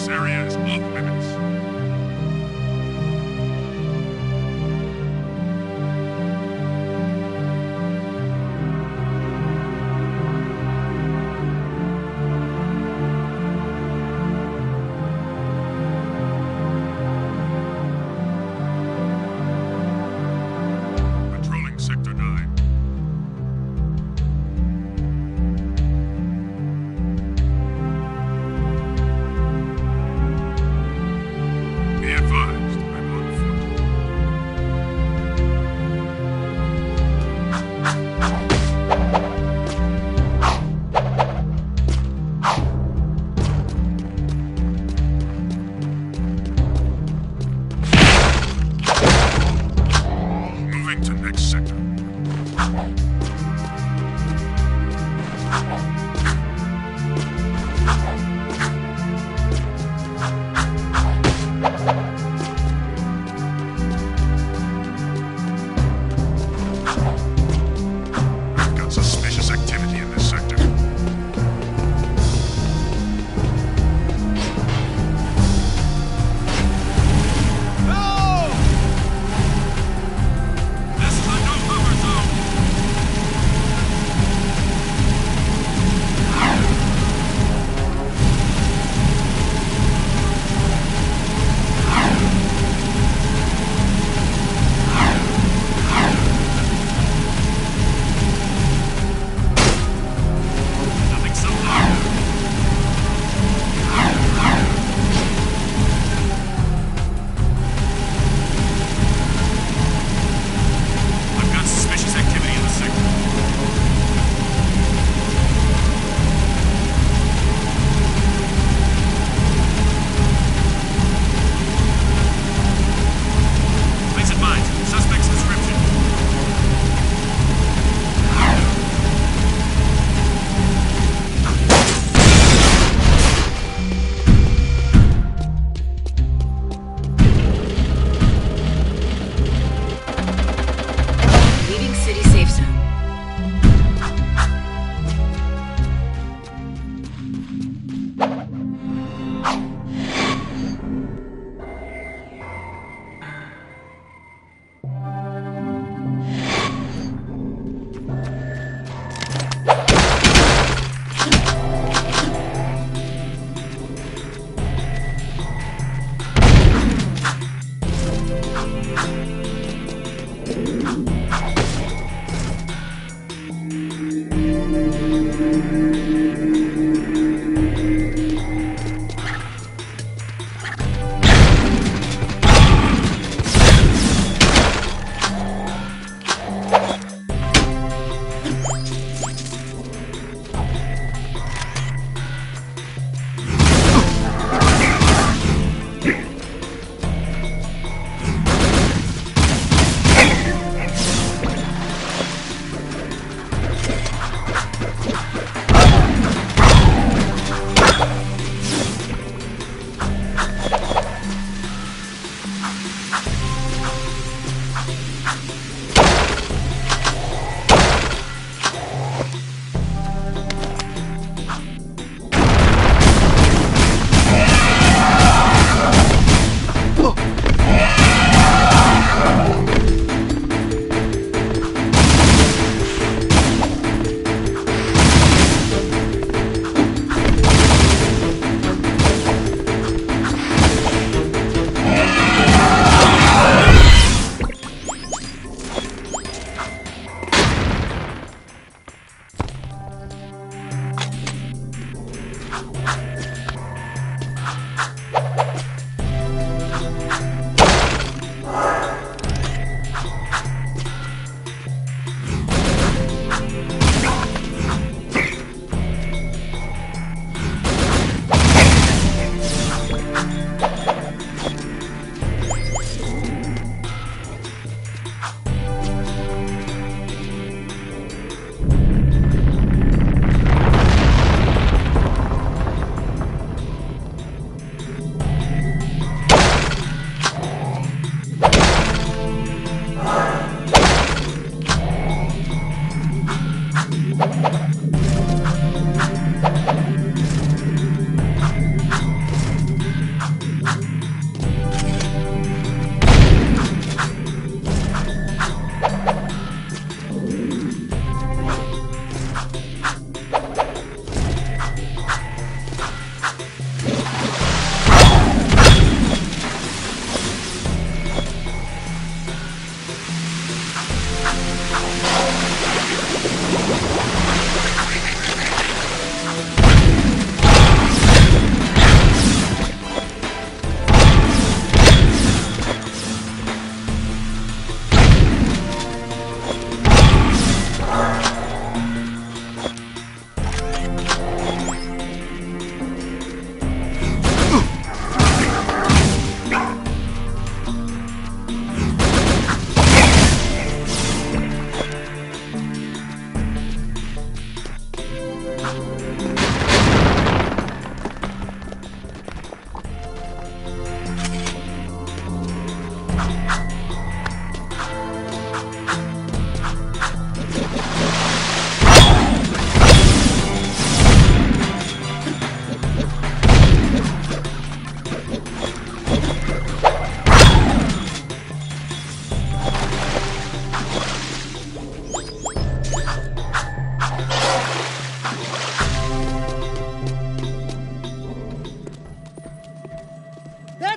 This area is off limits. Patrolling Sector 9. Be advised, I'm on foot. Moving to next sector. I've got suspicious activity in this sector. No! This is a no-cover zone! Nothing so far. I've got suspicious activity in the sector. Please advise, suspect's description. Leaving city safe zone.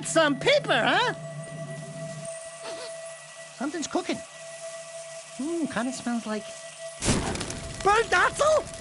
That's some paper, huh? Something's cooking. Kind of smells like burnt Datzel?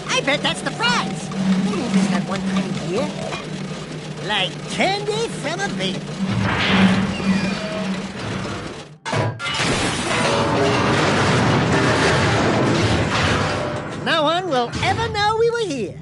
I bet that's the prize. Maybe there's that one kind here. Like candy from a baby. No one will ever know we were here.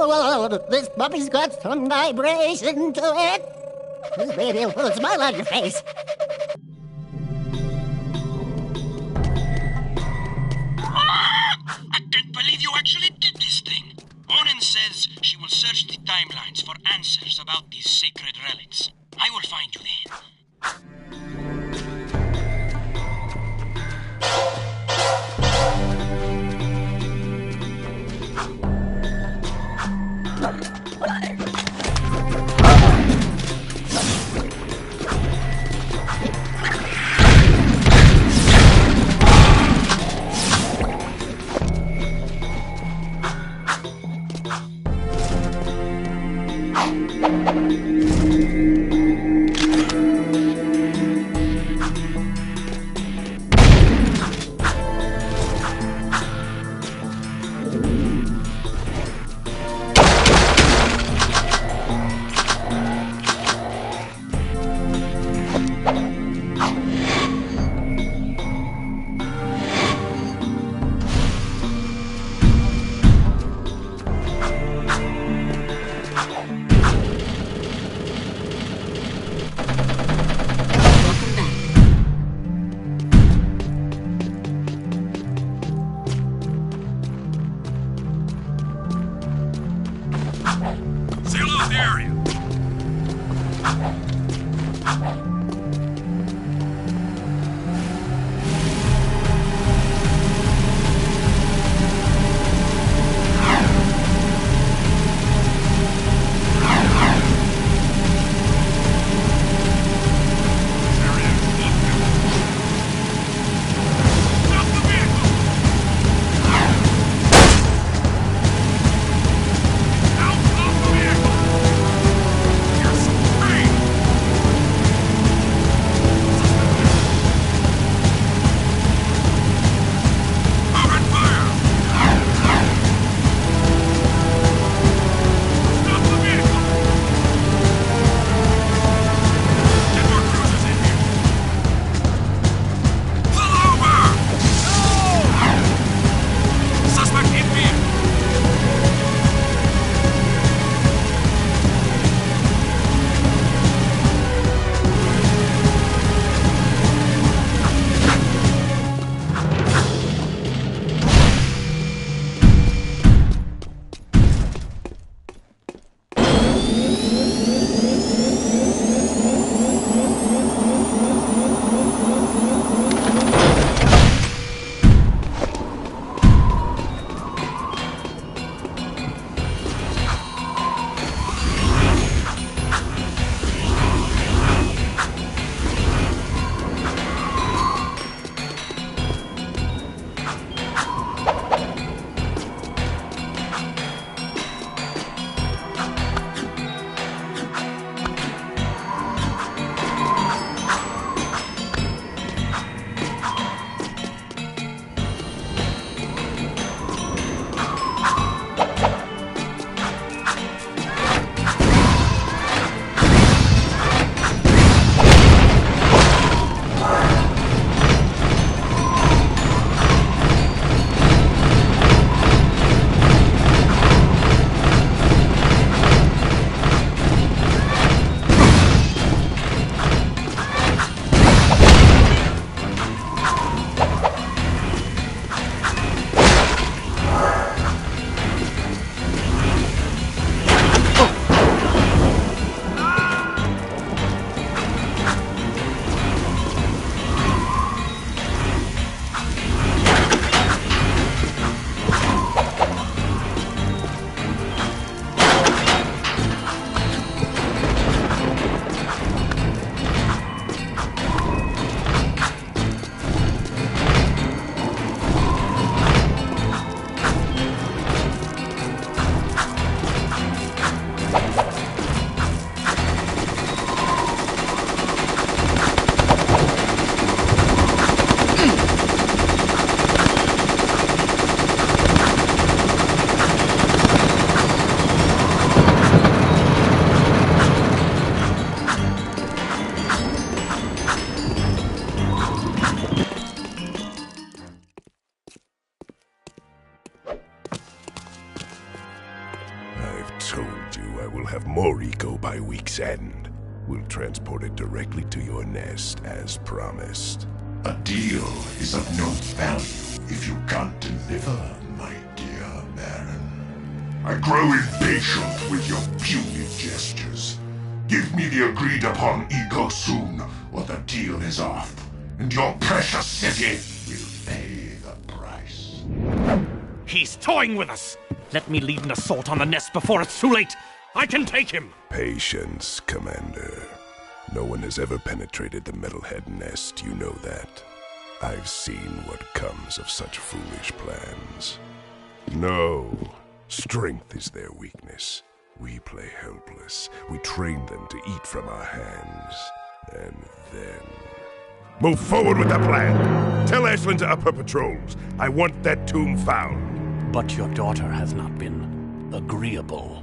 This puppy's got some vibration to it. This baby will put a smile on your face. I can't believe you actually did this thing. Onan says she will search the timelines for answers about these sacred relics. I will find you then. Seal off the area. told you I will have more eco by week's end. We'll transport it directly to your nest, as promised. A deal is of no value if you can't deliver, my dear Baron. I grow impatient with your puny gestures. Give me the agreed-upon ego soon, or the deal is off, and your precious city will pay the price. He's toying with us! Let me lead an assault on the nest before it's too late! I can take him! Patience, Commander. No one has ever penetrated the Metalhead nest, you know that. I've seen what comes of such foolish plans. No, strength is their weakness. We play helpless. We train them to eat from our hands. And then... Move forward with the plan! Tell Ashlyn to up her patrols. I want that tomb found. But your daughter has not been agreeable.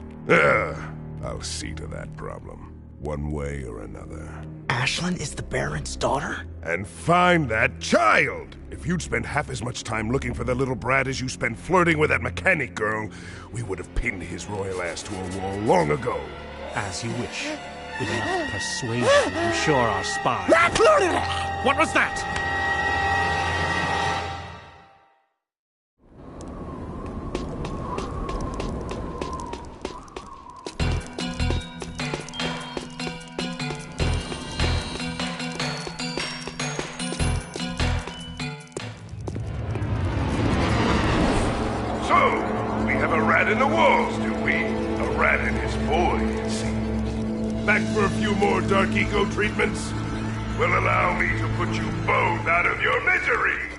I'll see to that problem, one way or another. Ashlyn is the Baron's daughter? And find that child! If you'd spent half as much time looking for the little brat as you spent flirting with that mechanic girl, we would have pinned his royal ass to a wall long ago. As you wish. With enough persuasion, I'm sure our spy... What was that? So, we have a rat in the walls, do we? A rat in his void, it seems. Back for a few more dark eco treatments? Will allow me to put you both out of your misery!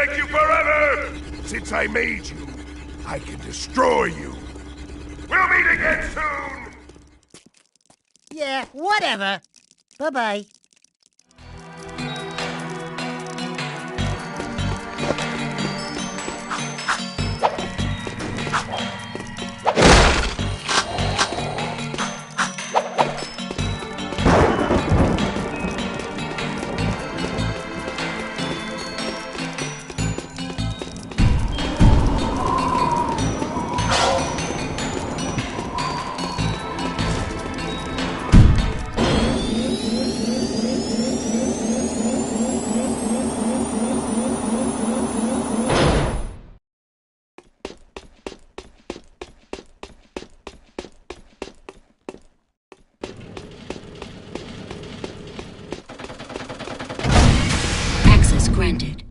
take you forever! Since I made you, I can destroy you. We'll meet again soon! Yeah, whatever. Bye-bye. Access granted.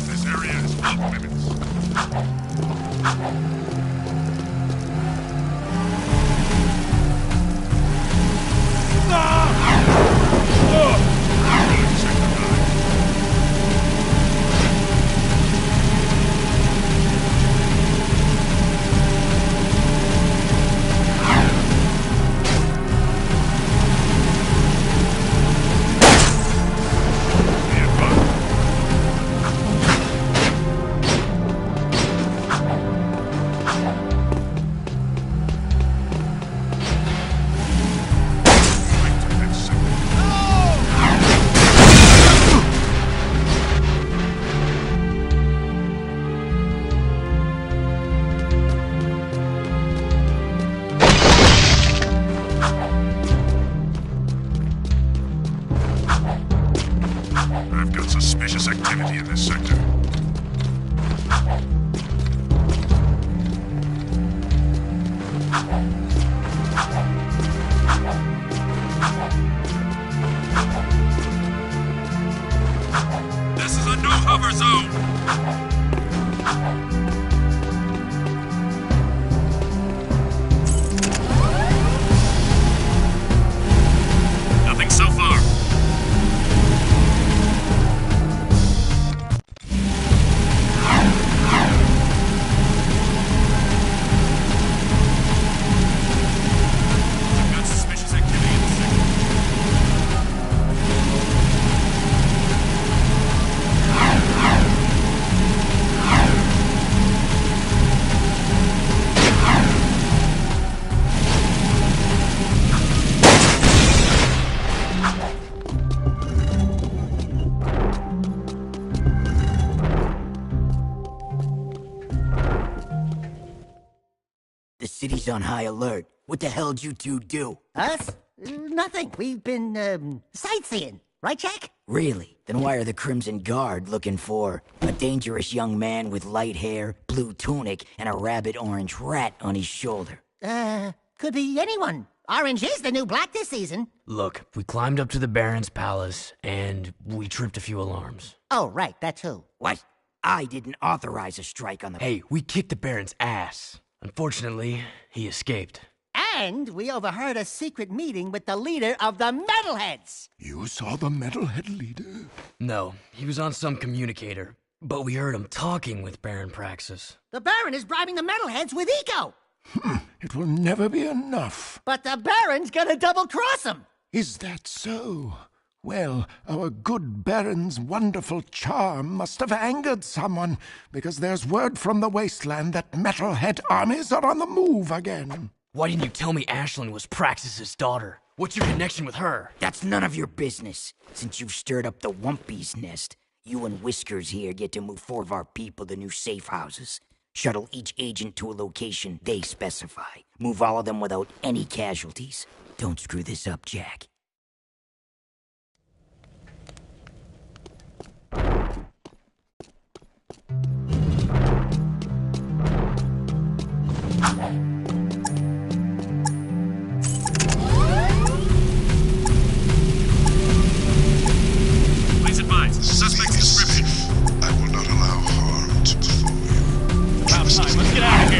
This area is off limits. I've got suspicious activity in this sector. This is a no-hover zone! Nothing so far. I've got suspicious activity in the sector. The city's on high alert. What the hell'd you two do? Us? Nothing. We've been, sightseeing. Right, Jack? Really? Then why are the Crimson Guard looking for a dangerous young man with light hair, blue tunic, and a rabid orange rat on his shoulder? Could be anyone. Orange is the new black this season. Look, we climbed up to the Baron's palace, and we tripped a few alarms. Oh, right, that too. What? I didn't authorize a strike on the... Hey, we kicked the Baron's ass. Unfortunately, he escaped. And we overheard a secret meeting with the leader of the Metalheads. You saw the metalhead leader? No, he was on some communicator, but we heard him talking with Baron Praxis. The Baron is bribing the Metalheads with eco. It will never be enough. But the Baron's gonna double-cross him. Is that so? Well, our good Baron's wonderful charm must have angered someone, because there's word from the wasteland that metalhead armies are on the move again. Why didn't you tell me Ashlyn was Praxis's daughter? What's your connection with her? That's none of your business. Since you've stirred up the Wumpy's nest, you and Whiskers here get to move 4 of our people to new safe houses. Shuttle each agent to a location they specify. Move all of them without any casualties. Don't screw this up, Jack. Please advise. Suspect description. I will not allow harm to befall you. About time. Let's get out of here.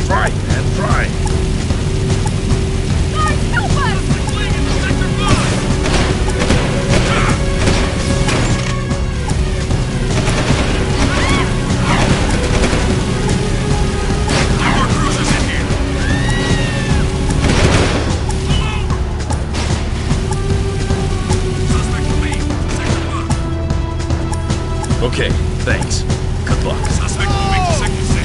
Try, man, try. Guys, help us! More cruisers in here. Suspect lead. Sector 1. Okay, thanks. Good luck. Suspect moving to Sector 6.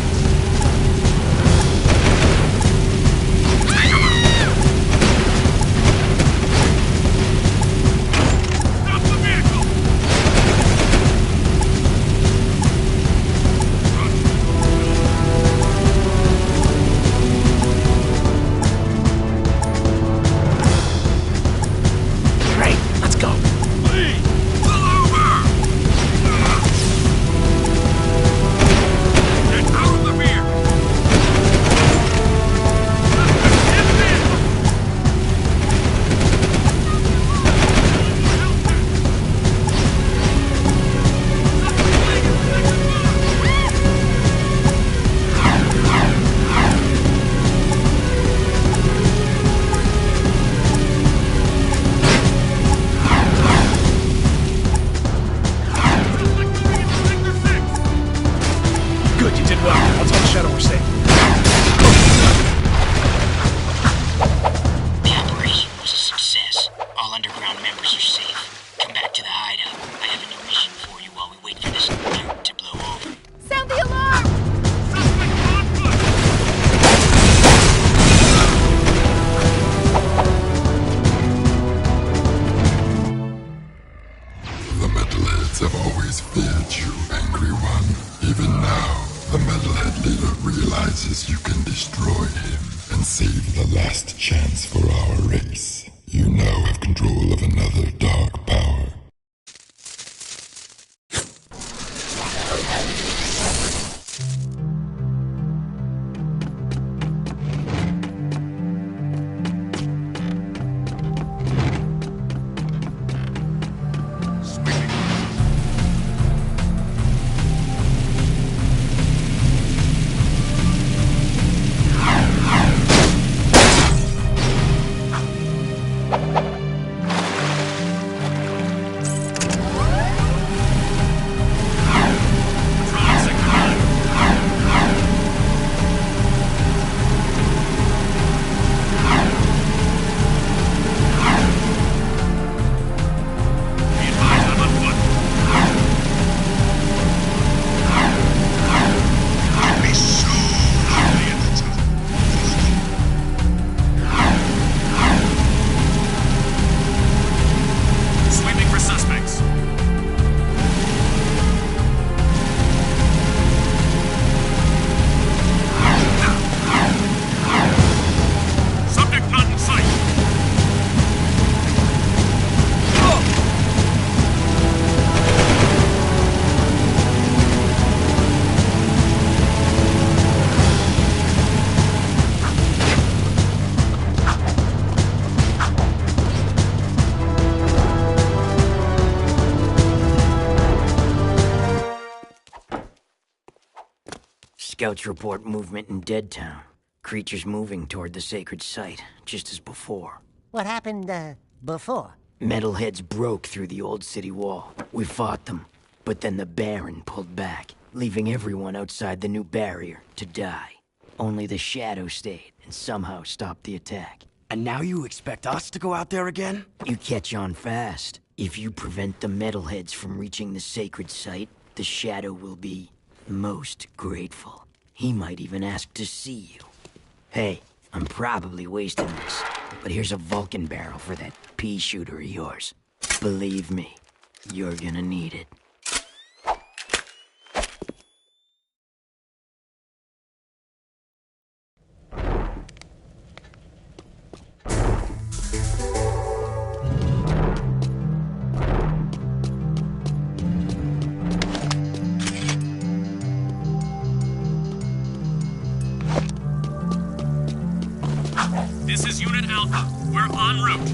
Take him out. Stop the vehicle. Right, let's go. Lee, pull over. Get out of the vehicle. Good, you did well. I'll tell the Shadow we're safe. The operation was a success. All underground members are safe. Come back to the hideout. I have a new mission for you while we wait for this loot to blow over. Sound the alarm! Suspect on foot. The Metalheads have always feared you, Angry One. Even now, the Metalhead leader realizes you can destroy him and save the last chance for our race. You now have control of another dark power. Sweeping for suspects. Subject not in sight. Scouts report movement in Deadtown. Creatures moving toward the sacred site, just as before. What happened, before? Metalheads broke through the old city wall. We fought them, but then the Baron pulled back, leaving everyone outside the new barrier to die. Only the Shadow stayed and somehow stopped the attack. And now you expect us to go out there again? You catch on fast. If you prevent the Metalheads from reaching the sacred site, the Shadow will be most grateful. He might even ask to see you. Hey, I'm probably wasting this, but here's a Vulcan barrel for that pea shooter of yours. Believe me, you're gonna need it. This is Unit Alpha. We're en route.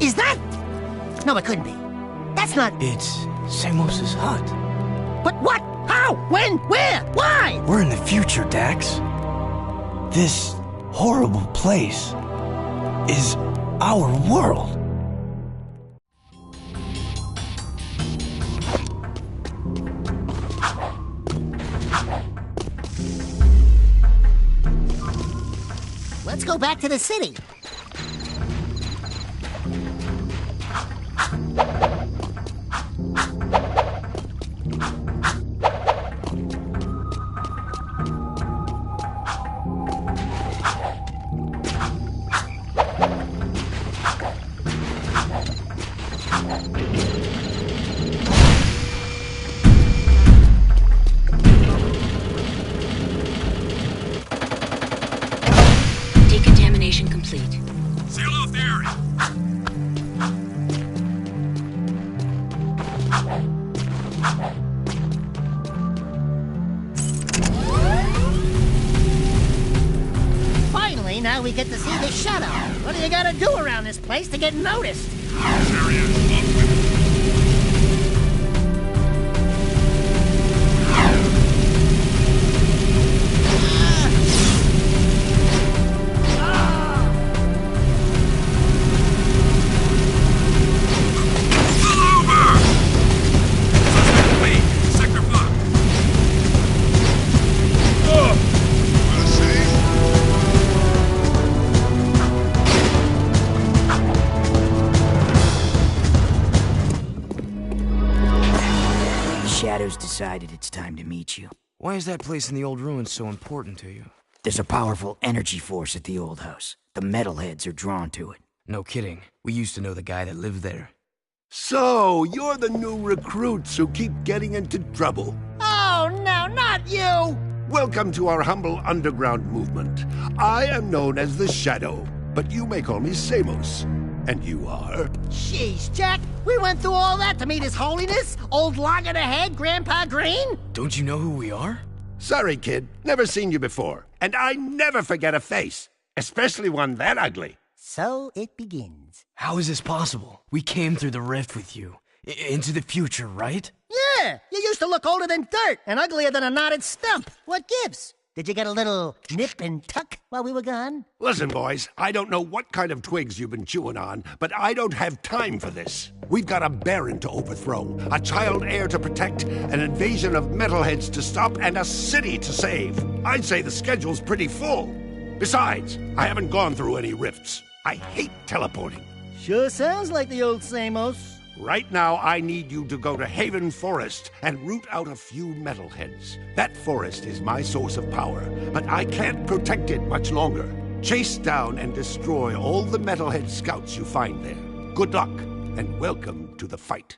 Is that? No, it couldn't be. That's not... It's Samos's hut. But what? How? When? Where? Why? We're in the future, Dax. This horrible place is our world. Let's go back to the city. Decontamination complete. Seal off the area. Finally, now we get to see the shuttle. What do you gotta do around this place to get noticed? Shadows decided it's time to meet you. Why is that place in the old ruins so important to you? There's a powerful energy force at the old house. The metalheads are drawn to it. No kidding. We used to know the guy that lived there. So, you're the new recruits who keep getting into trouble. Oh, no, not you! Welcome to our humble underground movement. I am known as the Shadow, but you may call me Samos. And you are? Jeez, Jack, we went through all that to meet His Holiness? Old Loggerhead, Grandpa Green? Don't you know who we are? Sorry, kid. Never seen you before. And I never forget a face. Especially one that ugly. So it begins. How is this possible? We came through the rift with you. Into the future, right? Yeah, you used to look older than dirt and uglier than a knotted stump. What gives? Did you get a little nip and tuck while we were gone? Listen, boys, I don't know what kind of twigs you've been chewing on, but I don't have time for this. We've got a baron to overthrow, a child heir to protect, an invasion of metalheads to stop, and a city to save. I'd say the schedule's pretty full. Besides, I haven't gone through any rifts. I hate teleporting. Sure sounds like the old Samos. Right now, I need you to go to Haven Forest and root out a few metalheads. That forest is my source of power, but I can't protect it much longer. Chase down and destroy all the Metalhead scouts you find there. Good luck, and welcome to the fight.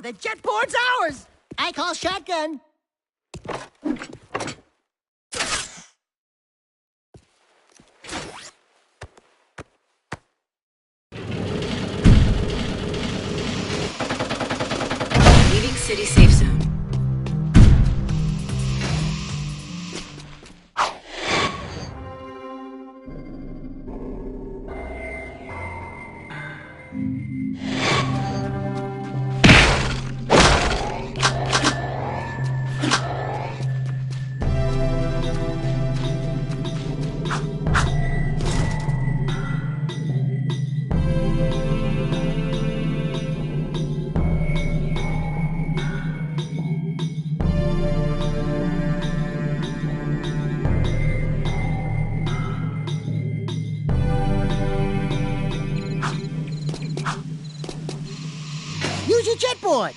The jetboard's ours! I call shotgun. Leaving city safe zone. Use your jetboard.